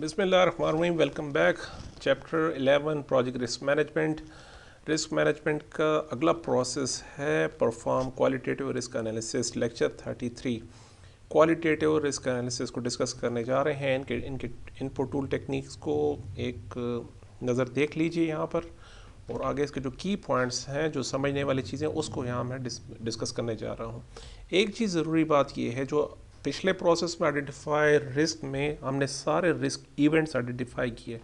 बिस्मिल्लाहिर्रहमानिर्रहीम। Welcome back. Chapter 11 project risk management. Risk management का अगला प्रोसेस है perform qualitative risk analysis. Lecture 33 qualitative risk analysis को discuss करने जा रहे हैं। इनके इनपुट टूल टेक्निक्स को एक नज़र देख लीजिए यहाँ पर, और आगे इसके जो की पॉइंट्स हैं, जो समझने वाली चीज़ें, उसको यहाँ मैं डिस्कस करने जा रहा हूँ। एक चीज़ ज़रूरी बात ये है, जो पिछले प्रोसेस में आइडेंटिफाई रिस्क में हमने सारे रिस्क इवेंट्स आइडेंटिफाई किए।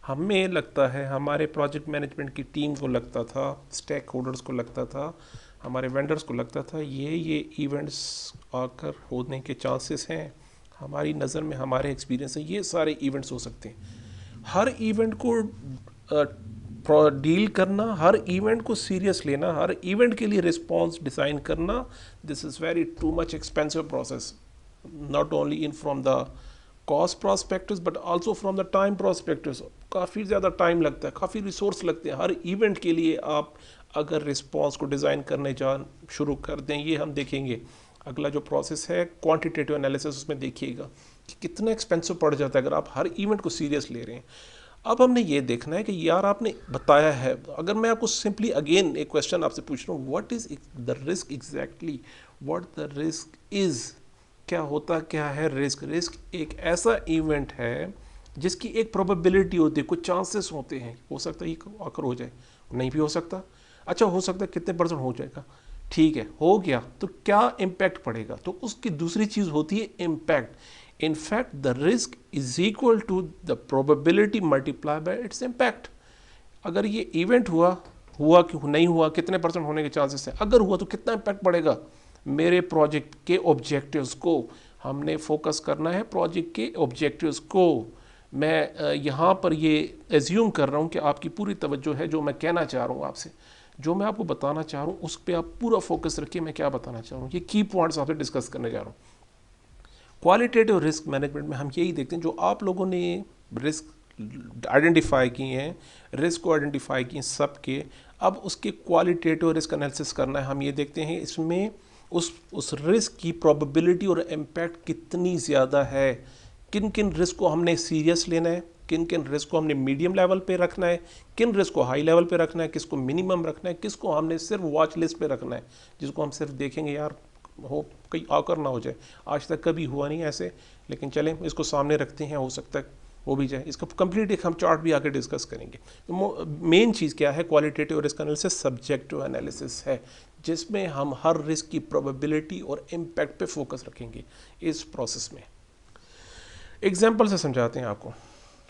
हमें लगता है, हमारे प्रोजेक्ट मैनेजमेंट की टीम को लगता था, स्टेक होल्डर्स को लगता था, हमारे वेंडर्स को लगता था ये इवेंट्स आकर होने के चांसेस हैं। हमारी नज़र में, हमारे एक्सपीरियंस से ये सारे इवेंट्स हो सकते हैं। हर इवेंट को डील करना, हर इवेंट को सीरियस लेना, हर इवेंट के लिए रिस्पॉन्स डिज़ाइन करना, this is very too much expensive process, not only in from the cost perspectives but also from the time perspectives। काफ़ी ज़्यादा टाइम लगता है, काफ़ी रिसोर्स लगते हैं। हर इवेंट के लिए आप अगर रिस्पॉन्स को डिज़ाइन करने शुरू कर दें, ये हम देखेंगे। अगला जो प्रोसेस है क्वांटिटेटिव एनालिसिस, उसमें देखिएगा कि कितना एक्सपेंसिव पड़ जाता है अगर आप हर इवेंट को सीरियस ले रहे हैं। अब हमने ये देखना है कि यार आपने बताया है, अगर मैं आपको सिंपली अगेन एक क्वेश्चन आपसे पूछ रहा हूँ, what is the risk exactly, what the risk is, क्या होता क्या है रिस्क। रिस्क एक ऐसा इवेंट है जिसकी एक प्रोबेबिलिटी होती है, कुछ चांसेस होते हैं। हो सकता है ये आकर हो जाए, नहीं भी हो सकता। अच्छा, हो सकता है कितने % हो जाएगा, ठीक है, हो गया तो क्या इम्पैक्ट पड़ेगा, तो उसकी दूसरी चीज़ होती है impact. In fact the risk is equal to the probability multiply by its impact. अगर ये इवेंट हुआ कि नहीं हुआ, कितने % होने के चांसेस हैं, अगर हुआ तो कितना इम्पैक्ट पड़ेगा। मेरे प्रोजेक्ट के ऑब्जेक्टिव्स को हमने फोकस करना है, प्रोजेक्ट के ऑब्जेक्टिव्स को। मैं यहाँ पर ये एज्यूम कर रहा हूँ कि आपकी पूरी तवज्जो है जो मैं कहना चाह रहा हूँ आपसे, जो मैं आपको बताना चाह रहा हूँ उस पर आप पूरा फोकस रखिए। मैं क्या बताना चाह रहा हूँ, ये की पॉइंट्स आपसे डिस्कस करने जा रहा हूँ। क्वालिटेटिव रिस्क मैनेजमेंट में हम यही देखते हैं, जो आप लोगों ने रिस्क आइडेंटिफाई किए हैं, रिस्क को आइडेंटिफाई किए सबके, अब उसके क्वालिटेटिव रिस्क एनालिसिस करना है। हम ये देखते हैं इसमें उस रिस्क की प्रोबेबिलिटी और इम्पैक्ट कितनी ज़्यादा है, किन किन रिस्क को हमने सीरियस लेना है, किन किन रिस्क को हमने मीडियम लेवल पे रखना है, किन रिस्क को हाई लेवल पे रखना है, किसको मिनिमम रखना है, किसको हमने सिर्फ वॉच लिस्ट पे रखना है, जिसको हम सिर्फ देखेंगे यार हो कहीं आकर ना हो जाए। आज तक कभी हुआ नहीं ऐसे, लेकिन चलें इसको सामने रखते हैं, हो सकता है हो भी जाए। इसका कंप्लीट एक हम चार्ट भी आके डिस्कस करेंगे। तो मेन चीज़ क्या है, qualitative risk analysis subjective analysis है, जिसमें हम हर रिस्क की प्रोबेबिलिटी और इम्पैक्ट पे फोकस रखेंगे इस प्रोसेस में। एग्जांपल से समझाते हैं आपको।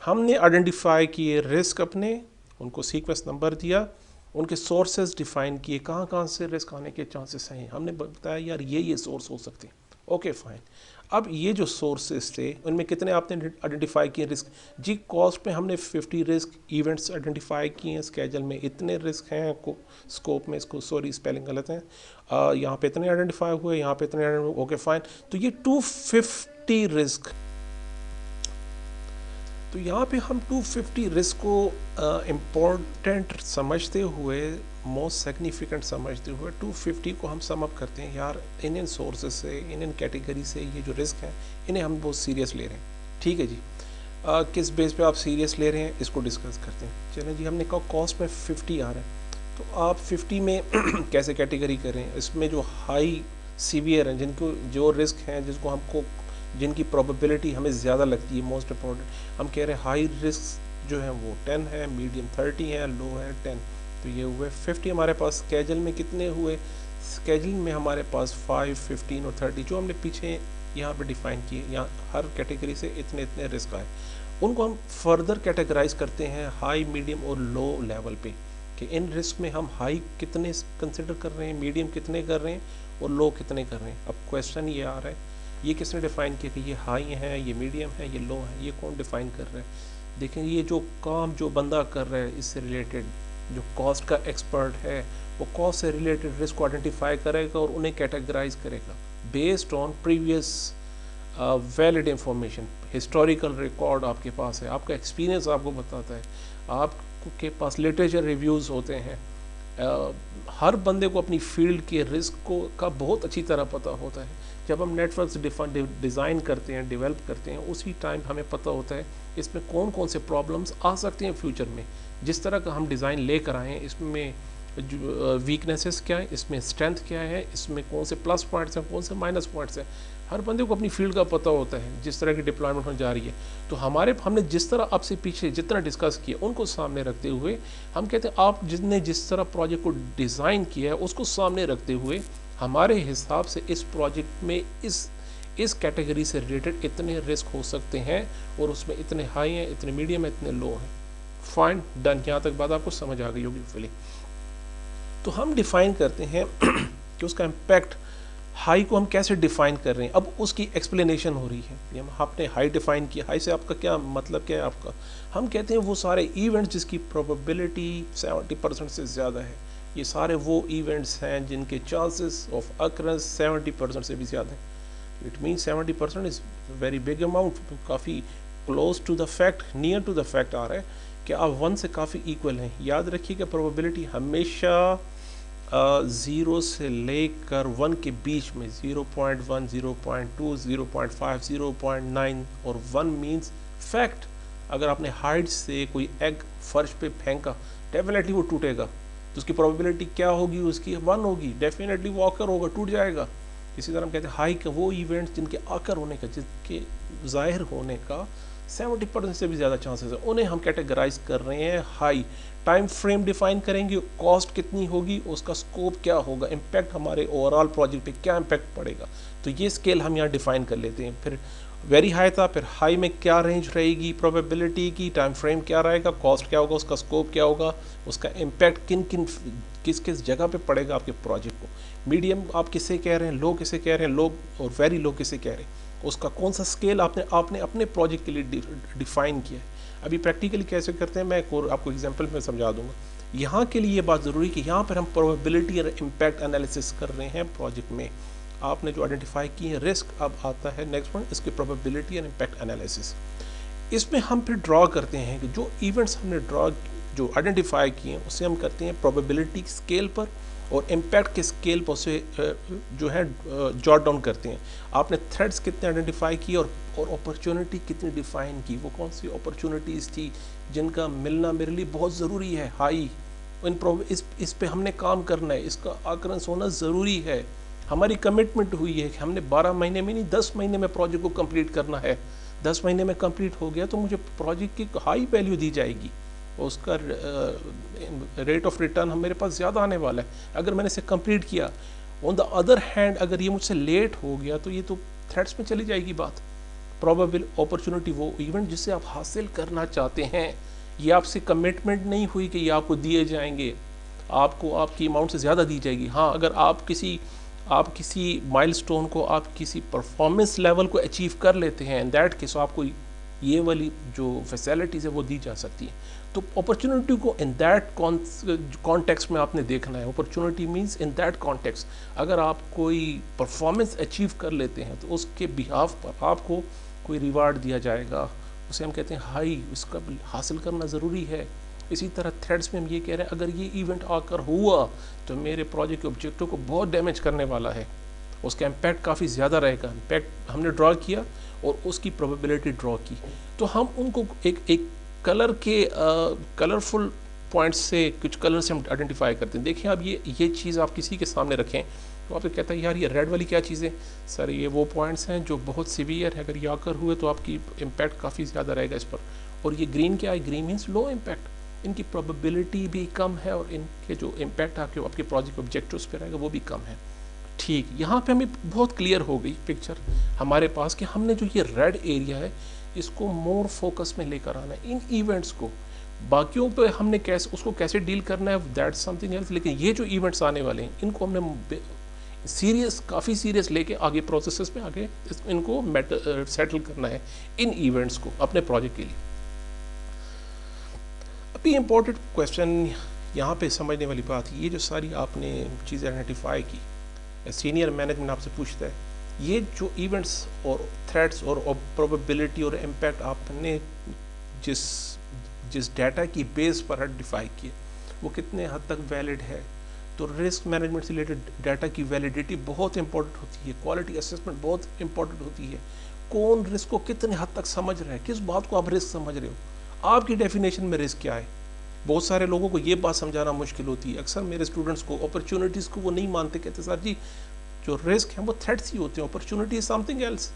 हमने आइडेंटिफाई किए रिस्क अपने, उनको सीक्वेंस नंबर दिया, उनके सोर्सेज डिफाइन किए, कहाँ कहाँ से रिस्क आने के चांसेस हैं। हमने बताया यार ये सोर्स हो सकते हैं, ओके फाइन। अब ये जो सोर्सेज थे उनमें कितने आपने आइडेंटिफाई किए रिस्क जी। कॉस्ट पे हमने 50 रिस्क इवेंट्स आइडेंटिफाई किए हैं, स्केजल में इतने रिस्क हैं, को स्कोप में, इसको सॉरी स्पेलिंग गलत है, यहाँ पे इतने आइडेंटिफाई हुए, यहाँ पे इतने, ओके फाइन। तो ये 250 रिस्क, तो यहाँ पे हम 250 रिस्क को इम्पोर्टेंट समझते हुए, मोस्ट सिग्निफिकेंट समझते हुए 250 को हम सम अप करते हैं। यार इन सोर्सेज से, इन कैटेगरी से ये जो रिस्क हैं इन्हें हम बहुत सीरियस ले रहे हैं, ठीक है जी। किस बेस पे आप सीरियस ले रहे हैं इसको डिस्कस करते हैं। चलें जी, हमने कहा कॉस्ट में 50 आ रहा है, तो आप 50 में कैसे कैटेगरी करें। इसमें जो हाई सीवियर हैं, जिनको जो रिस्क हैं, जिनकी प्रोबेबिलिटी हमें ज़्यादा लगती है, मोस्ट इम्पॉर्टेंट, हम कह रहे हैं हाई रिस्क जो है वो 10 है, मीडियम 30 है, लो है 10। तो ये हुए 50 हमारे पास। स्केजल में कितने हुए, स्केजल में हमारे पास 5, 15 और 30 जो हमने पीछे यहाँ पे डिफाइन किए। यहाँ हर कैटेगरी से इतने इतने रिस्क आए, उनको हम फर्दर कैटेगराइज करते हैं हाई, मीडियम और लो लेवल पे, कि इन रिस्क में हम हाई कितने कंसिडर कर रहे हैं, मीडियम कितने कर रहे हैं और लो कितने कर रहे हैं। अब क्वेश्चन ये आ रहा है, ये किसने डिफ़ाइन किया कि ये हाई है, ये मीडियम है, ये लो है, ये कौन डिफ़ाइन कर रहा है। देखें, ये जो काम जो बंदा कर रहा है इससे रिलेटेड, जो कॉस्ट का एक्सपर्ट है, वो कॉस्ट से रिलेटेड रिस्क को आइडेंटिफाई करेगा और उन्हें कैटेगराइज करेगा based on previous valid information. Historical record आपके पास है, आपका एक्सपीरियंस आपको बताता है, आपके पास लिटरेचर रिव्यूज़ होते हैं। हर बंदे को अपनी फील्ड के रिस्क को का बहुत अच्छी तरह पता होता है। जब हम नेटवर्क्स डिज़ाइन करते हैं, डेवलप करते हैं, उसी टाइम हमें पता होता है इसमें कौन कौन से प्रॉब्लम्स आ सकते हैं फ्यूचर में। जिस तरह का हम डिज़ाइन लेकर आए हैं, इसमें वीकनेसेस क्या है, इसमें स्ट्रेंथ क्या है, इसमें कौन से प्लस पॉइंट्स हैं, कौन से माइनस पॉइंट्स हैं। हर बंदे को अपनी फील्ड का पता होता है जिस तरह की डिप्लॉयमेंट होने जा रही है। तो हमने जिस तरह आपसे पीछे जितना डिस्कस किया उनको सामने रखते हुए हम कहते हैं आप जिसने जिस तरह प्रोजेक्ट को डिज़ाइन किया है उसको सामने रखते हुए हमारे हिसाब से इस प्रोजेक्ट में इस कैटेगरी से रिलेटेड इतने रिस्क हो सकते हैं और उसमें इतने हाई हैं, इतने मीडियम हैं, इतने लो हैं। Fine, done. यहाँ तक बात आपको समझ आ गई होगी फीलिंग। तो हम डिफ़ाइन करते हैं कि उसका इम्पैक्ट हाई को हम कैसे डिफ़ाइन कर रहे हैं। अब उसकी एक्सप्लेनेशन हो रही है। हम आपने हाई डिफ़ाइन किया, हाई से आपका क्या मतलब क्या है आपका। हम कहते हैं वो सारे इवेंट्स जिसकी प्रोबेबिलिटी 70% से ज़्यादा है, ये सारे वो इवेंट्स हैं जिनके चांसेस ऑफ अकरेंस 70% से भी ज़्यादा हैं। It mean 70% is very big amount, काफ़ी close to the fact, near to the fact आ रहा है कि आप 1 से काफ़ी इक्वल हैं। याद रखिए कि प्रोबेबिलिटी हमेशा 0 से लेकर 1 के बीच में 0.1, 0.2, 0.5, 0.9 और 1 मीन्स फैक्ट। अगर आपने हाइट से कोई एग फर्श पे फेंका, डेफिनेटली वो टूटेगा। तो उसकी प्रोबेबिलिटी क्या होगी, उसकी 1 होगी, डेफिनेटली वो आकर होगा, टूट जाएगा। इसी तरह हम कहते हैं हाई का वो इवेंट्स जिनके आकर होने का, जिनके ज़ाहिर होने का 70% से भी ज़्यादा चांसेस है, उन्हें हम कैटेगराइज कर रहे हैं हाई। टाइम फ्रेम डिफाइन करेंगे, कॉस्ट कितनी होगी, उसका स्कोप क्या होगा, इम्पैक्ट हमारे ओवरऑल प्रोजेक्ट पे क्या इम्पैक्ट पड़ेगा। तो ये स्केल हम यहाँ डिफाइन कर लेते हैं। फिर वेरी हाई था, फिर हाई में क्या रेंज रहेगी प्रोबेबिलिटी की, टाइम फ्रेम क्या रहेगा, कॉस्ट क्या होगा, उसका स्कोप क्या होगा, उसका इम्पैक्ट किस किस जगह पे पड़ेगा आपके प्रोजेक्ट को। मीडियम आप किसे कह रहे हैं, लो किसे कह रहे हैं, लो और वेरी लो किसे कह रहे हैं, उसका कौन सा स्केल आपने अपने प्रोजेक्ट के लिए डिफाइन किया है। अभी प्रैक्टिकली कैसे करते हैं मैं आपको एग्जांपल में समझा दूंगा। यहाँ के लिए ये बात ज़रूरी है कि यहाँ पर हम प्रोबेबिलिटी और इम्पैक्ट एनालिसिस कर रहे हैं प्रोजेक्ट में। आपने जो आइडेंटिफाई की है रिस्क, अब आता है नेक्स्ट पॉइंट, इसकी प्रोबेबिलिटी एंड इम्पैक्ट एनालिसिस। इसमें हम फिर ड्रॉ करते हैं कि जो इवेंट्स हमने जो आइडेंटिफाई किए हैं उसे हम करते हैं प्रोबेबिलिटी स्केल पर और इम्पैक्ट के स्केल पर उसे जो है जॉट डाउन करते हैं। आपने थ्रेड्स कितने आइडेंटिफाई किए और अपॉर्चुनिटी कितनी डिफाइन की, वो कौन सी अपॉर्चुनिटीज़ थी जिनका मिलना मेरे लिए बहुत ज़रूरी है, हाई इस पे हमने काम करना है, इसका आकर्षण होना ज़रूरी है। हमारी कमिटमेंट हुई है कि हमने 12 महीने में नहीं 10 महीने में प्रोजेक्ट को कंप्लीट करना है। 10 महीने में कंप्लीट हो गया तो मुझे प्रोजेक्ट की हाई वैल्यू दी जाएगी, उसका रेट ऑफ रिटर्न हम मेरे पास ज़्यादा आने वाला है अगर मैंने इसे कंप्लीट किया। ऑन द अदर हैंड अगर ये मुझसे लेट हो गया तो ये तो थ्रेड्स में चली जाएगी बात। प्रोबेबल अपॉर्चुनिटी वो इवेंट जिसे आप हासिल करना चाहते हैं, ये आपसे कमिटमेंट नहीं हुई कि ये आपको दिए जाएंगे, आपको आपकी अमाउंट से ज़्यादा दी जाएगी। हाँ, अगर आप किसी माइलस्टोन को, आप किसी परफॉर्मेंस लेवल को अचीव कर लेते हैं, इन दैट केस आपको ये वाली जो फैसिलिटीज़ है वो दी जा सकती है। तो अपॉर्चुनिटी को इन दैट कॉन्टेक्स्ट में आपने देखना है। Opportunity means in that context, अगर आप कोई परफॉर्मेंस अचीव कर लेते हैं तो उसके बिहाफ पर आपको कोई रिवार्ड दिया जाएगा, उसे हम कहते हैं हाई, उसका हासिल करना ज़रूरी है। इसी तरह थ्रेड्स में हम ये कह रहे हैं अगर ये इवेंट आकर हुआ तो मेरे प्रोजेक्ट के ऑब्जेक्टिव को बहुत डैमेज करने वाला है, उसका इम्पैक्ट काफ़ी ज़्यादा रहेगा। इम्पैक्ट हमने ड्रॉ किया और उसकी प्रोबेबिलिटी ड्रॉ की, तो हम उनको एक कलर के कलरफुल पॉइंट्स से, कुछ कलर से हम आइडेंटिफाई करते हैं। देखिए आप ये चीज़ आप किसी के सामने रखें तो आपको कहता है यार ये रेड वाली क्या चीज़ है, सर ये वो पॉइंट्स हैं जो बहुत सीवियर है, अगर ये आकर हुए तो आपकी इम्पैक्ट काफ़ी ज़्यादा रहेगा इस पर। और ये ग्रीन क्या है, ग्रीन मीन्स लो इम्पैक्ट, इनकी प्रोबेबिलिटी भी कम है और इनके जो इम्पैक्ट आपके प्रोजेक्ट ऑब्जेक्टिव्स पे रहेगा वो भी कम है। ठीक, यहाँ पे हमें बहुत क्लियर हो गई पिक्चर हमारे पास कि हमने जो ये रेड एरिया है इसको मोर फोकस में लेकर आना है, इन इवेंट्स को। बाकियों पे हमने कैसे डील करना है दैट्स समथिंग एल्स, लेकिन ये जो इवेंट्स आने वाले हैं इनको हमने काफ़ी सीरियस लेके आगे प्रोसेसेस में आगे इनको सेटल करना है, इन इवेंट्स को अपने प्रोजेक्ट के लिए। अभी इम्पोर्टेंट क्वेश्चन यहाँ पे समझने वाली बात, ये जो सारी आपने चीज़ें आइडेंटिफाई की, सीनियर मैनेजमेंट आपसे पूछता है ये जो इवेंट्स और थ्रेट्स और प्रोबेबिलिटी और इम्पैक्ट आपने जिस डाटा की बेस पर आइडेंटिफाई किए वो कितने हद तक वैलिड है, तो रिस्क मैनेजमेंट से रिलेटेड डाटा की वैलिडिटी बहुत इंपॉर्टेंट होती है, क्वालिटी असेसमेंट बहुत इंपॉर्टेंट होती है। कौन रिस्क को कितने हद तक समझ रहा है, किस बात को आप रिस्क समझ रहे हो, आपकी डेफिनेशन में रिस्क क्या है। बहुत सारे लोगों को ये बात समझाना मुश्किल होती है। अक्सर मेरे स्टूडेंट्स को अपॉर्चुनिटीज़ को वो नहीं मानते, कहते सर जी जो रिस्क है वो थ्रेट्स ही होते हैं, अपॉर्चुनिटी इज समथिंग एल्स।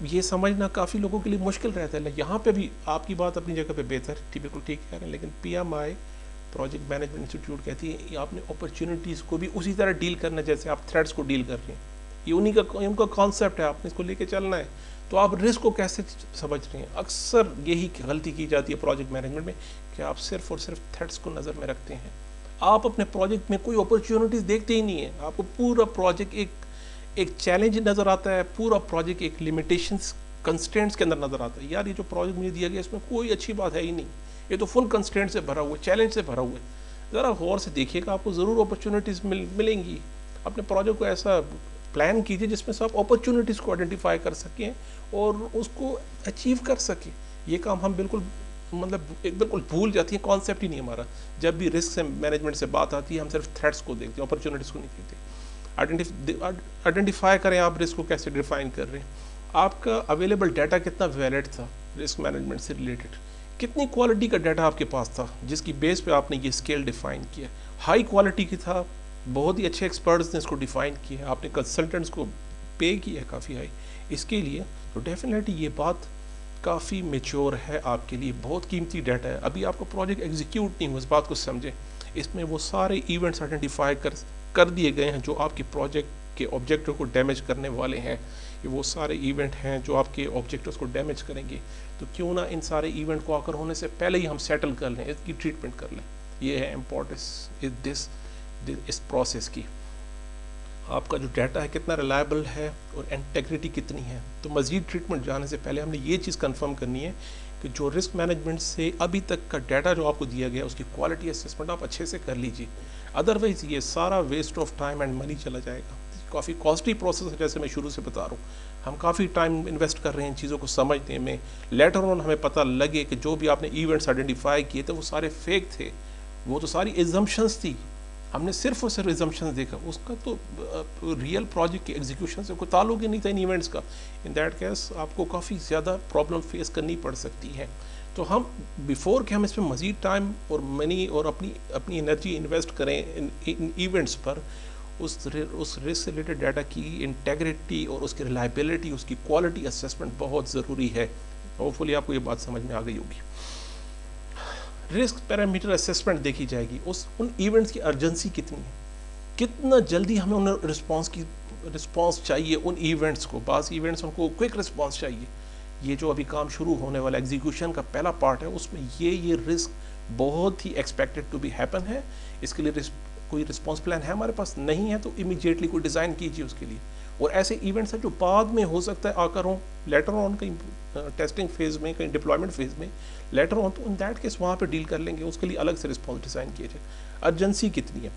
ये समझना काफ़ी लोगों के लिए मुश्किल रहता है। यहाँ पे भी आपकी बात अपनी जगह पे बेहतर ठीक, बिल्कुल ठीक कह रहे हैं, लेकिन PMI प्रोजेक्ट मैनेजमेंट इंस्टीट्यूट कहती है आपने अपॉर्चुनिटीज़ को भी उसी तरह डील करना है जैसे आप थ्रेट्स को डील कर रहे हैं। ये उनका कॉन्सेप्ट है, आपने इसको लेके चलना है। तो आप रिस्क को कैसे समझ रहे हैं। अक्सर यही गलती की जाती है प्रोजेक्ट मैनेजमेंट में कि आप सिर्फ और सिर्फ थ्रेट्स को नज़र में रखते हैं। आप अपने प्रोजेक्ट में कोई अपॉर्चुनिटीज़ देखते ही नहीं है। आपको पूरा प्रोजेक्ट एक चैलेंज नज़र आता है, पूरा प्रोजेक्ट एक लिमिटेशंस कंस्ट्रेंट्स के अंदर नज़र आता है। यार ये जो प्रोजेक्ट मुझे दिया गया इसमें कोई अच्छी बात है ही नहीं, ये तो फुल कंस्ट्रेंट से भरा हुआ है, चैलेंज से भरा हुआ है। ज़रा गौर से देखिएगा, आपको ज़रूर अपॉर्चुनिटीज़ मिलेंगी। अपने प्रोजेक्ट को ऐसा प्लान कीजिए जिसमें से आप अपॉर्चुनिटीज़ को आइडेंटिफाई कर सकें और उसको अचीव कर सकें। ये काम हम बिल्कुल भूल जाती है, कॉन्सेप्ट ही नहीं हमारा। जब भी रिस्क से मैनेजमेंट से बात आती है हम सिर्फ थ्रेट्स को देखते हैं, अपॉर्चुनिटीज़ को नहीं देखते। आइडेंटिफाई करें आप रिस्क को कैसे डिफाइन कर रहे हैं। आपका अवेलेबल डाटा कितना वैलिड था रिस्क मैनेजमेंट से रिलेटेड, कितनी क्वालिटी का डाटा आपके पास था जिसकी बेस पे आपने ये स्केल डिफाइन किया। हाई क्वालिटी की था, बहुत ही अच्छे एक्सपर्ट्स ने इसको डिफाइन किया, आपने कंसल्टेंट्स को पे किया है काफ़ी हाई इसके लिए। तो डेफिनेटली ये बात काफ़ी मेच्योर है आपके लिए, बहुत कीमती डाटा है। अभी आपका प्रोजेक्ट एग्जीक्यूट नहीं हुआ, इस बात को समझें। इसमें वो सारे इवेंट्स आइडेंटिफाई कर दिए गए हैं जो आपके प्रोजेक्ट के ऑब्जेक्टिव को डैमेज करने वाले हैं। ये वो सारे इवेंट हैं जो आपके ऑब्जेक्टिव्स को डैमेज करेंगे। तो क्यों ना इन सारे इवेंट को आकर होने से पहले ही हम सेटल कर लें, इसकी ट्रीटमेंट कर लें। ये है इम्पोर्टेंस इस प्रोसेस की। आपका जो डाटा है कितना रिलायबल है और इंटेग्रिटी कितनी है। तो मज़ीद ट्रीटमेंट जाने से पहले हमने ये चीज़ कंफर्म करनी है कि जो रिस्क मैनेजमेंट से अभी तक का डाटा जो आपको दिया गया उसकी क्वालिटी असेसमेंट आप अच्छे से कर लीजिए। अदरवाइज़ ये सारा waste of time and money चला जाएगा। काफ़ी कॉस्टली प्रोसेस है, जैसे मैं शुरू से बता रहा हूँ। हम काफ़ी टाइम इन्वेस्ट कर रहे हैं इन चीज़ों को समझने में, लेटर ऑन हमें पता लगे कि जो भी आपने इवेंट्स आइडेंटिफाई किए थे वो सारे फेक थे, वो तो सारी एजम्पशंस थी। हमने सिर्फ और सिर्फ एजम्पशंस देखा, उसका तो रियल प्रोजेक्ट की एग्जीक्यूशन से कोई ताल्लुक ही नहीं था इन इवेंट्स का। इन दैट केस आपको काफ़ी ज़्यादा प्रॉब्लम फेस करनी पड़ सकती है। तो हम बिफोर के हम इस पर मज़ीद टाइम और मनी और अपनी एनर्जी इन्वेस्ट करें इन इवेंट्स पर, उस रिस्क से रिलेटेड डाटा की इंटेग्रिटी और उसकी रिलायबिलिटी, उसकी क्वालिटी असेसमेंट बहुत ज़रूरी है। होपफुली आपको ये बात समझ में आ गई होगी। रिस्क पैरामीटर असेसमेंट देखी जाएगी, उन इवेंट्स की अर्जेंसी कितनी है, कितना जल्दी हमें उन्हें रिस्पॉन्स चाहिए उन इवेंट्स को। बाज़ इवेंट्स उनको क्विक रिस्पॉन्स चाहिए। ये जो अभी काम शुरू होने वाला एग्जीक्यूशन का पहला पार्ट है उसमें ये रिस्क बहुत ही एक्सपेक्टेड टू बी हैपन है। इसके लिए कोई रिस्पॉन्स प्लान है हमारे पास, नहीं है तो इमीडिएटली कोई डिज़ाइन कीजिए उसके लिए। और ऐसे इवेंट्स हैं जो बाद में हो सकता है आकर हों, लेटर ऑन कहीं टेस्टिंग फेज़ में, कहीं डिप्लॉयमेंट फेज़ में लेटर ऑन, तो इन दैट केस वहाँ पे डील कर लेंगे, उसके लिए अलग से रिस्पॉन्स डिज़ाइन किए जाए। अर्जेंसी कितनी है,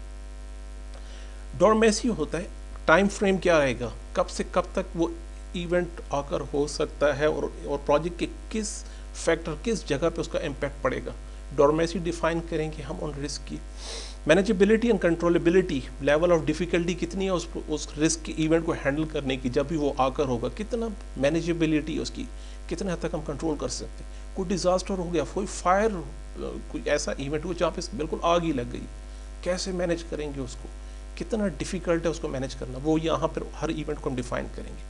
डॉर्मेसी होता है, टाइम फ्रेम क्या रहेगा, कब से कब तक वो इवेंट आकर हो सकता है और प्रोजेक्ट के किस फैक्टर, किस जगह पे उसका इम्पैक्ट पड़ेगा। डॉर्मेसी डिफाइन करेंगे हम उन रिस्क की। Manageability and controllability, level of difficulty कितनी है उस रिस्क के इवेंट को हैंडल करने की, जब भी वो आकर होगा कितना मैनेजेबिलिटी उसकी, कितने हद तक हम कंट्रोल कर सकते हैं। कोई डिज़ास्टर हो गया, कोई फायर, कोई ऐसा इवेंट हुआ जहाँ पे बिल्कुल आग ही लग गई, कैसे मैनेज करेंगे उसको, कितना डिफ़िकल्ट है उसको मैनेज करना, वो यहाँ पर हर इवेंट को हम डिफ़ाइन करेंगे।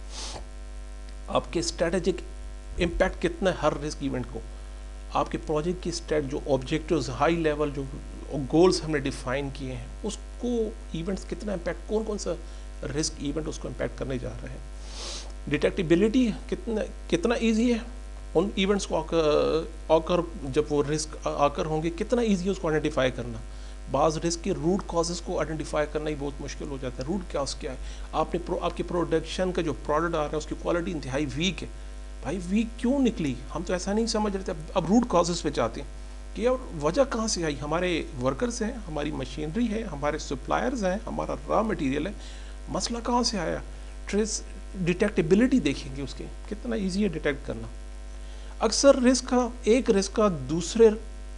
आपके स्ट्रेटेजिक इम्पैक्ट कितना है हर रिस्क इवेंट को, आपके प्रोजेक्ट की जो ऑब्जेक्टिव्स, हाई लेवल जो गोल्स हमने डिफाइन किए हैं उसको इवेंट्स कितना इम्पैक्ट, कौन कौन सा रिस्क इवेंट उसको इम्पैक्ट करने जा रहे हैं। डिटेक्टिबिलिटी कितना ईजी है उन इवेंट्स को आकर जब वो रिस्क आकर होंगे, कितना ईजी है उसको आइडेंटिफाई करना। बाज़ रिस्क के रूट कॉजेज़ को आइडेंटिफाई करना ही बहुत मुश्किल हो जाता है। रूट कॉज क्या है, आपके प्रोडक्शन का जो प्रोडक्ट आ रहा है उसकी क्वालिटी इंतहाई वीक है। भाई वीक क्यों निकली, हम तो ऐसा नहीं समझ रहे थे। अब रूट कॉजेज़ पे जाते हैं कि यार वजह कहाँ से आई। हमारे वर्कर्स हैं, हमारी मशीनरी है, हमारे सप्लायर्स हैं, हमारा रॉ मटेरियल है, मसला कहाँ से आया। ट्रेस डिटेक्टिबिलिटी देखेंगे उसके, कितना ईजी है डिटेक्ट करना। अक्सर एक रिस्क का दूसरे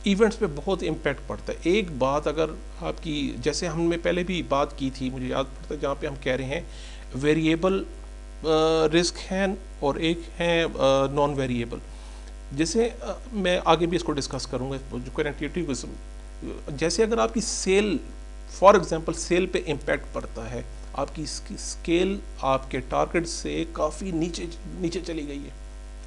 इवेंट्स पे बहुत इम्पैक्ट पड़ता है। एक बात अगर आपकी, जैसे हमने पहले भी बात की थी, मुझे याद पड़ता है, जहाँ पे हम कह रहे हैं वेरिएबल रिस्क हैं और एक है नॉन वेरिएबल। जैसे मैं आगे भी इसको डिस्कस करूँगा, जो कनेक्टिविटी, जैसे अगर आपकी सेल, फॉर एग्जांपल सेल पे इम्पैक्ट पड़ता है, आपकी स्केल आपके टारगेट से काफ़ी नीचे नीचे चली गई है,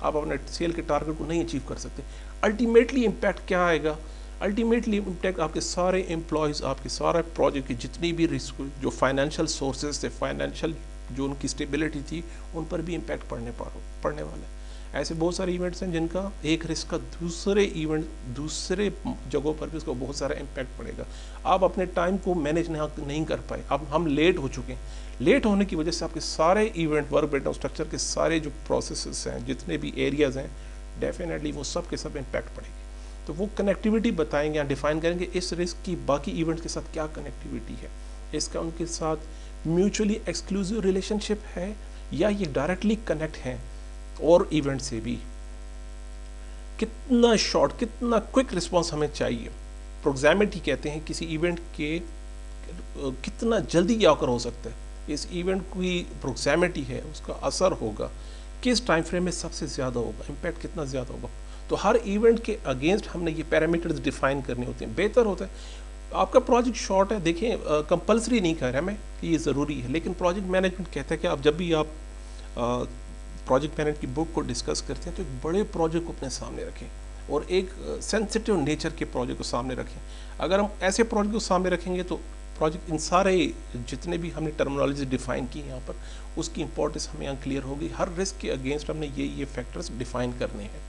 आप अपने सेल के टारगेट को नहीं अचीव कर सकते, अल्टीमेटली इम्पैक्ट क्या आएगा? अल्टीमेटली इम्पैक्ट आपके सारे एम्प्लॉयज़, आपके सारे प्रोजेक्ट की जितनी भी रिस्क, जो फाइनेंशियल सोर्सेज थे, फाइनेंशियल जो उनकी स्टेबिलिटी थी, उन पर भी इम्पैक्ट पड़ने वाला है। ऐसे बहुत सारे इवेंट्स हैं जिनका एक रिस्क का दूसरे जगहों पर भी उसका बहुत सारा इम्पैक्ट पड़ेगा। आप अपने टाइम को मैनेज नहीं कर पाए, अब हम लेट हो चुके हैं। लेट होने की वजह से आपके सारे इवेंट, वर्क ब्रेकडाउन स्ट्रक्चर के सारे जो प्रोसेसेस हैं, जितने भी एरियाज़ हैं, डेफिनेटली वो सब के सब इम्पैक्ट पड़ेगी। तो वो कनेक्टिविटी बताएंगे या डिफाइन करेंगे इस रिस्क की बाकी इवेंट्स के साथ क्या कनेक्टिविटी है, इसका उनके साथ म्यूचुअली एक्सक्लूसिव रिलेशनशिप है या ये डायरेक्टली कनेक्ट हैं और इवेंट से भी। कितना शॉर्ट, कितना क्विक रिस्पॉन्स हमें चाहिए, प्रोक्सिमिटी कहते हैं किसी इवेंट के, कितना जल्दी ये ऑकर हो सकता है, इस इवेंट की प्रोक्सिमिटी है, उसका असर होगा किस टाइम फ्रेम में सबसे ज़्यादा होगा, इम्पैक्ट कितना ज़्यादा होगा। तो हर इवेंट के अगेंस्ट हमने ये पैरामीटर्स डिफाइन करने होते हैं। बेहतर होता है आपका प्रोजेक्ट शॉर्ट है, देखिए कंपलसरी नहीं कह रहा मैं कि ये ज़रूरी है, लेकिन प्रोजेक्ट मैनेजमेंट कहता है कि आप जब भी आप प्रोजेक्ट मैनेजमेंट की बुक को डिस्कस करते हैं तो एक बड़े प्रोजेक्ट को अपने सामने रखें और एक सेंसिटिव नेचर के प्रोजेक्ट को सामने रखें। अगर हम ऐसे प्रोजेक्ट को सामने रखेंगे तो प्रोजेक्ट, इन सारे जितने भी हमने टर्मिनोलॉजी डिफाइन की यहाँ पर, उसकी इंपॉर्टेंस हमें यहाँ क्लियर होगी। हर रिस्क के अगेंस्ट हमने ये फैक्टर्स डिफाइन करने हैं।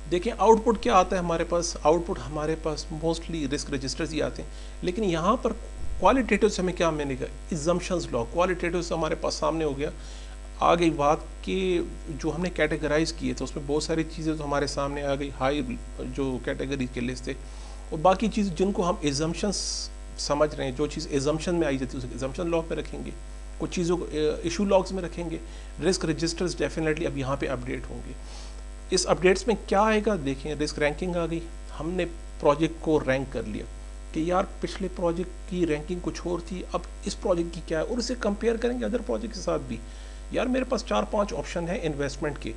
देखिए आउटपुट क्या आता है हमारे पास, आउटपुट हमारे पास मोस्टली रिस्क रजिस्टर्स ही आते हैं, लेकिन यहाँ पर क्वालिटेटिव से हमें क्या मिलेगा, इजम्पशंस लॉ। क्वालिटेटिव से हमारे पास सामने हो गया। आगे बात के जो हमने कैटेगराइज किए थे उसमें बहुत सारी चीज़ें तो हमारे सामने आ गई, हाई जो कैटेगरी के लिस्ट थे, और बाकी चीज़ जिनको हम इजम्पशंस समझ रहे हैं, जो चीज़ इजम्पशन में आई जाती है उसे इजम्पशन लॉग में रखेंगे, कुछ चीज़ों को इशू लॉग्स में रखेंगे। रिस्क रजिस्टर्स डेफिनेटली अब यहाँ पे अपडेट होंगे। इस अपडेट्स में क्या आएगा, देखें रिस्क रैंकिंग आ गई, हमने प्रोजेक्ट को रैंक कर लिया कि यार पिछले प्रोजेक्ट की रैंकिंग कुछ और थी, अब इस प्रोजेक्ट की क्या है, और इसे कंपेयर करेंगे अदर प्रोजेक्ट के साथ भी। यार मेरे पास 4-5 ऑप्शन है इन्वेस्टमेंट के,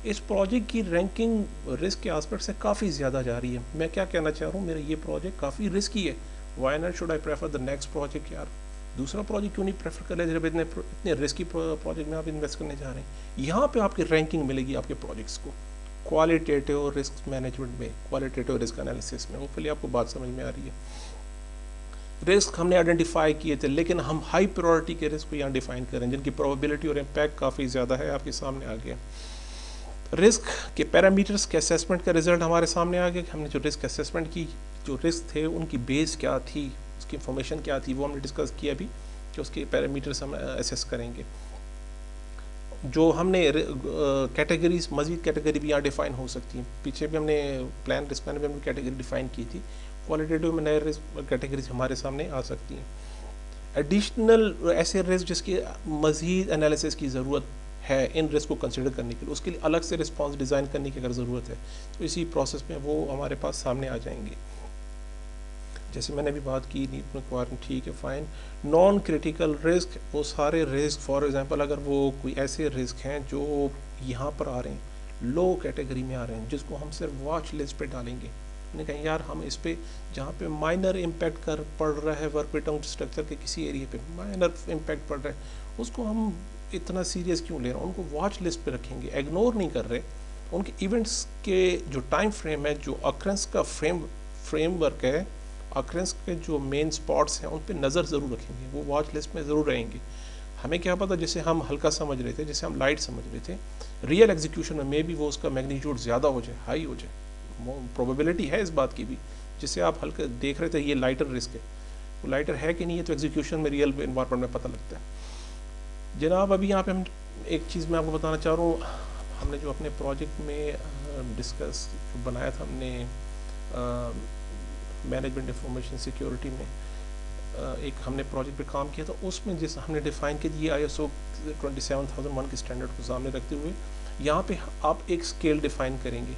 इस प्रोजेक्ट की रैंकिंग रिस्क के आस्पेक्ट से काफ़ी ज़्यादा जा रही है, मैं क्या कहना चाह रहा हूँ, मेरा ये प्रोजेक्ट काफ़ी रिस्की है, why not should I prefer the next project. यार दूसरा प्रोजेक्ट क्यों नहीं प्रेफर कर ले जब इतने रिस्की प्रोजेक्ट में आप इन्वेस्ट करने जा रहे हैं। यहाँ पे आपकी रैंकिंग मिलेगी आपके प्रोजेक्ट्स को क्वालिटेटिव रिस्क मैनेजमेंट में, क्वालिटेटिव रिस्क एनालिसिस में। होपफुली आपको बात समझ में आ रही है। रिस्क हमने आइडेंटिफाई किए थे, लेकिन हम हाई प्रायोरिटी के रिस्क को यहाँ डिफाइन करें जिनकी प्रोबेबिलिटी और इम्पैक्ट काफ़ी ज़्यादा है, आपके सामने आ गया। रिस्क के पैरामीटर्स के असेसमेंट का रिजल्ट हमारे सामने आ गया। हमने जो रिस्क असेसमेंट की, जो रिस्क थे उनकी बेस क्या थी, उसकी इंफॉर्मेशन क्या थी, वो हमने डिस्कस किया अभी कि उसके पैरामीटर्स हम असेस करेंगे। जो हमने कैटेगरीज, मजीद कैटेगरी भी यहाँ डिफाइन हो सकती हैं, पीछे भी हमने प्लान रिस्क मैनेजमेंट में कैटेगरी डिफाइन की थी, क्वालिटेटिव में नए रिस्क कैटेगरीज हमारे सामने आ सकती हैं। एडिशनल ऐसे रिस्क जिसकी मजीद एनालिसिस की ज़रूरत है इन रिस्क को कंसिडर करने के लिए, उसके लिए अलग से रिस्पॉन्स डिज़ाइन करने की अगर ज़रूरत है तो इसी प्रोसेस में वो हमारे पास सामने आ जाएंगे। जैसे मैंने अभी बात की नीड रिक्वायरमेंट, ठीक है फाइन। नॉन क्रिटिकल रिस्क, वो सारे रिस्क, फॉर एग्जांपल अगर वो कोई ऐसे रिस्क हैं जो यहाँ पर आ रहे हैं, लो कैटेगरी में आ रहे हैं, जिसको हम सिर्फ वॉच लिस्ट पे डालेंगे, मैंने कहा यार हम इस पे जहाँ पे माइनर इम्पैक्ट पड़ रहा है वर्क ब्रेकडाउन स्ट्रक्चर के किसी एरिया पे माइनर इम्पैक्ट पड़ रहा है, उसको हम इतना सीरियस क्यों ले रहे हैं, उनको वॉच लिस्ट पे रखेंगे, इग्नोर नहीं कर रहे। उनके इवेंट्स के जो टाइम फ्रेम है, जो अक्रेंस का फ्रेमवर्क है, अक्रेंस के जो मेन स्पॉट्स हैं उन पे नज़र ज़रूर रखेंगे, वो वॉच लिस्ट में ज़रूर रहेंगे। हमें क्या पता, जैसे हम हल्का समझ रहे थे, जैसे हम लाइट समझ रहे थे, रियल एग्जीक्यूशन में भी वो उसका मैग्नीट्यूड ज़्यादा हो जाए, हाई हो जाए, प्रोबेबिलिटी है इस बात की भी। जिसे आप हल्का देख रहे थे ये लाइटर रिस्क है, वो लाइटर है कि नहीं है तो एग्जीक्यूशन में, रियल इन्वायरमेंट में पता लगता है। जनाब अभी यहाँ पे हम एक चीज़ मैं आपको बताना चाह रहा हूँ, हमने जो अपने प्रोजेक्ट में डिस्कस बनाया था हमने मैनेजमेंट इंफॉर्मेशन सिक्योरिटी में, एक हमने प्रोजेक्ट पे काम किया था, उसमें जिस हमने डिफ़ाइन किया ISO 27001 के स्टैंडर्ड को सामने रखते हुए यहाँ पे आप एक स्केल डिफ़ाइन करेंगे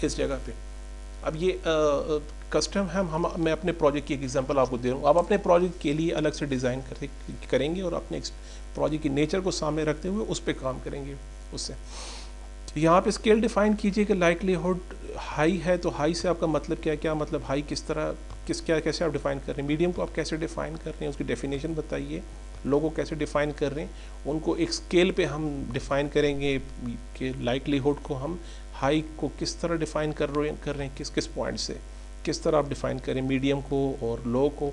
इस जगह पे। अब ये कस्टम हम मैं अपने प्रोजेक्ट की एक एग्जांपल आपको दे रहा हूँ। आप अपने प्रोजेक्ट के लिए अलग से डिज़ाइन करेंगे और अपने प्रोजेक्ट की नेचर को सामने रखते हुए उस पर काम करेंगे उससे। तो यहाँ पे स्केल डिफाइन कीजिए कि लाइकलीहुड हाई है तो हाई से आपका मतलब क्या है, क्या मतलब हाई किस तरह कैसे आप डिफाइन कर रहे हैं, मीडियम को आप कैसे डिफाइन कर रहे हैं, उसकी डेफिनेशन बताइए, लो को कैसे डिफाइन कर रहे हैं, उनको एक स्केल पे हम डिफाइन करेंगे कि लाइकलीहुड को हम हाई को किस तरह डिफाइन कर रहे हैं, किस किस पॉइंट से किस तरह आप डिफाइन करें मीडियम को और लो को,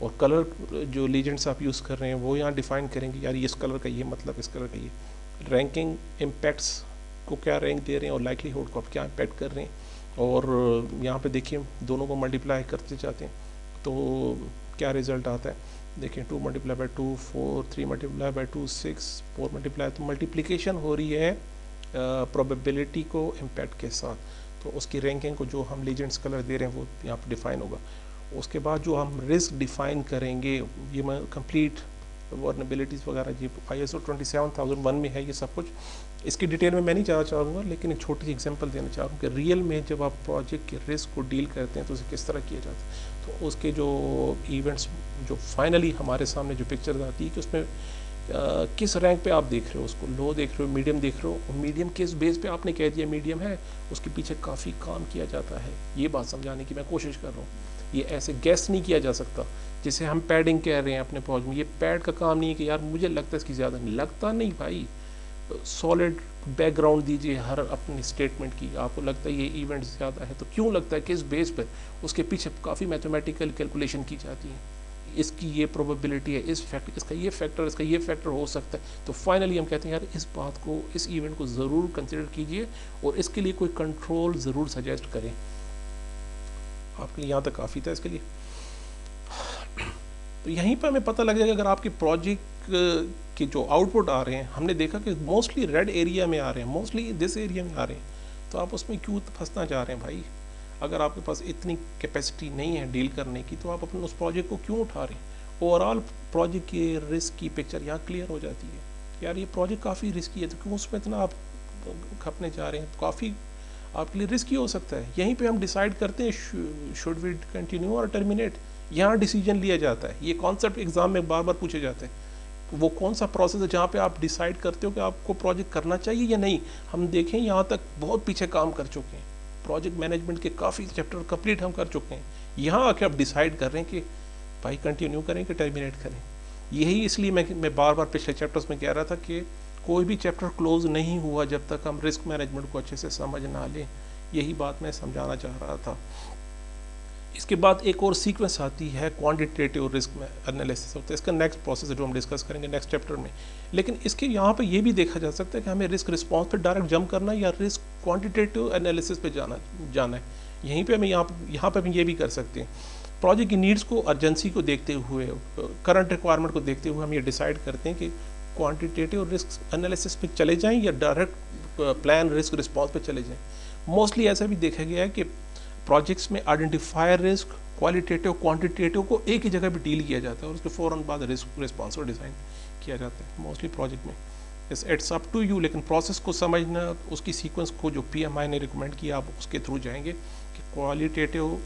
और कलर जो लीजेंड्स आप यूज़ कर रहे हैं वो यहाँ डिफाइन करेंगे, यार इस कलर का ये मतलब, इस कलर का ये रैंकिंग इम्पैक्ट्स को क्या रैंक दे रहे हैं और लाइकलीहुड को आप क्या इम्पैक्ट कर रहे हैं। और यहाँ पे देखिए दोनों को मल्टीप्लाई करते जाते हैं तो क्या रिज़ल्ट आता है, देखिए 2 multiply by 2 4, 3 multiply by 2 6, 4 multiply, तो मल्टीप्लिकेशन हो रही है प्रोबेबिलिटी को इम्पैक्ट के साथ, तो उसकी रैंकिंग को जो हम लीजेंड्स कलर दे रहे हैं वो यहाँ पर डिफ़ाइन होगा। उसके बाद जो हम रिस्क डिफ़ाइन करेंगे, ये मैं कंप्लीट वर्नेबिलिटीज़ वगैरह जी ISO 27001 में है ये सब कुछ, इसकी डिटेल में मैं नहीं जाना चाहूँगा, लेकिन एक छोटी सी एग्जांपल देना चाह रहा हूँ कि रियल में जब आप प्रोजेक्ट के रिस्क को डील करते हैं तो उसे किस तरह किया जाता है। तो उसके जो इवेंट्स जो फाइनली हमारे सामने जो पिक्चर आती है कि उसमें किस रैंक पे आप देख रहे हो, उसको लो देख रहे हो, मीडियम देख रहे हो, और मीडियम किस बेस पे आपने कह दिया मीडियम है, उसके पीछे काफ़ी काम किया जाता है। ये बात समझाने की मैं कोशिश कर रहा हूँ, ये ऐसे गैस नहीं किया जा सकता। जिसे हम पैडिंग कह रहे हैं अपने प्रोजेक्ट में, ये पैड का काम नहीं है कि यार मुझे लगता है इसकी ज़्यादा नहीं, लगता नहीं भाई, सॉलिड बैकग्राउंड दीजिए हर अपनी स्टेटमेंट की। आपको लगता है ये इवेंट ज़्यादा है तो क्यों लगता है, किस बेस पर, उसके पीछे काफ़ी मैथमेटिकल कैलकुलेशन की जाती है, इसकी ये प्रोबेबिलिटी है, इस फैक्टर, इसका ये फैक्टर हो सकता है। तो फाइनली हम कहते हैं यार इस बात को, इस इवेंट को ज़रूर कंसिडर कीजिए और इसके लिए कोई कंट्रोल ज़रूर सजेस्ट करें। आपके लिए यहाँ तक काफ़ी था इसके लिए। तो यहीं पर हमें पता लग जाएगा अगर आपके प्रोजेक्ट के जो आउटपुट आ रहे हैं, हमने देखा कि मोस्टली रेड एरिया में आ रहे हैं, मोस्टली दिस एरिया में आ रहे हैं, तो आप उसमें क्यों फंसना चाह रहे हैं भाई। अगर आपके पास इतनी कैपेसिटी नहीं है डील करने की तो आप अपने उस प्रोजेक्ट को क्यों उठा रहे हैं। ओवरऑल प्रोजेक्ट के रिस्क की पिक्चर यहाँ क्लियर हो जाती है, यार ये प्रोजेक्ट काफ़ी रिस्की है तो क्यों उसमें इतना आप खपने जा रहे हैं, काफ़ी आपके लिए रिस्की हो सकता है। यहीं पे हम डिसाइड करते हैं शुड वी कंटिन्यू और टर्मिनेट, यहाँ डिसीजन लिया जाता है। ये कॉन्सेप्ट एग्जाम में बार बार पूछे जाते हैं, वो कौन सा प्रोसेस है जहाँ पे आप डिसाइड करते हो कि आपको प्रोजेक्ट करना चाहिए या नहीं। हम देखें यहाँ तक बहुत पीछे काम कर चुके हैं, प्रोजेक्ट मैनेजमेंट के काफ़ी चैप्टर कंप्लीट हम कर चुके हैं, यहाँ आके आप डिसाइड कर रहे हैं कि भाई कंटिन्यू करें कि टर्मिनेट करें। यही इसलिए मैं बार बार पिछले चैप्टर्स में कह रहा था कि कोई भी चैप्टर क्लोज नहीं हुआ जब तक हम रिस्क मैनेजमेंट को अच्छे से समझ ना लें, यही बात मैं समझाना चाह रहा था। इसके बाद एक और सीक्वेंस आती है क्वांटिटेटिव रिस्क एनालिसिस होता है, इसका नेक्स्ट प्रोसेस है जो हम डिस्कस करेंगे नेक्स्ट चैप्टर में। लेकिन इसके यहाँ पे ये भी देखा जा सकता है कि हमें रिस्क रिस्पॉन्स पे डायरेक्ट जंप करना है या रिस्क क्वांटिटेटिव एनालिसिस पे जाना है। यहीं पे हमें यहाँ पे हम ये भी कर सकते हैं, प्रोजेक्ट की नीड्स को, अर्जेंसी को देखते हुए, करंट रिक्वायरमेंट को देखते हुए हम ये डिसाइड करते हैं कि क्वांटिटेटिव रिस्क एनालिसिस पे चले जाएँ या डायरेक्ट प्लान रिस्क रिस्पॉन्स पे चले जाएँ। मोस्टली ऐसा भी देखा गया है कि प्रोजेक्ट्स में आइडेंटिफायर रिस्क, क्वालिटेटिव, क्वांटिटेटिव को एक ही जगह पे डील किया जाता है और उसके फ़ौरन बाद रिस्क रिस्पॉन्स को डिज़ाइन किया जाता है मोस्टली प्रोजेक्ट में। इट्स अप टू यू, लेकिन प्रोसेस को समझना, उसकी सीक्वेंस को जो PMI ने रिकमेंड किया आप उसके थ्रू जाएंगे कि क्वालिटेटिव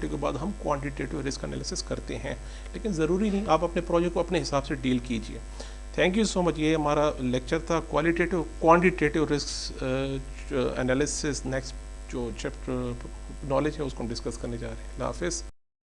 के बाद हम क्वांटिटेटिव रिस्क एनालिसिस करते हैं, लेकिन ज़रूरी नहीं, आप अपने प्रोजेक्ट को अपने हिसाब से डील कीजिए। Thank you so much. ये हमारा लेक्चर था qualitative quantitative risk analysis. Next जो चैप्टर नॉलेज है उसको हम डिस्कस करने जा रहे हैं। अल्लाह हाफिज़।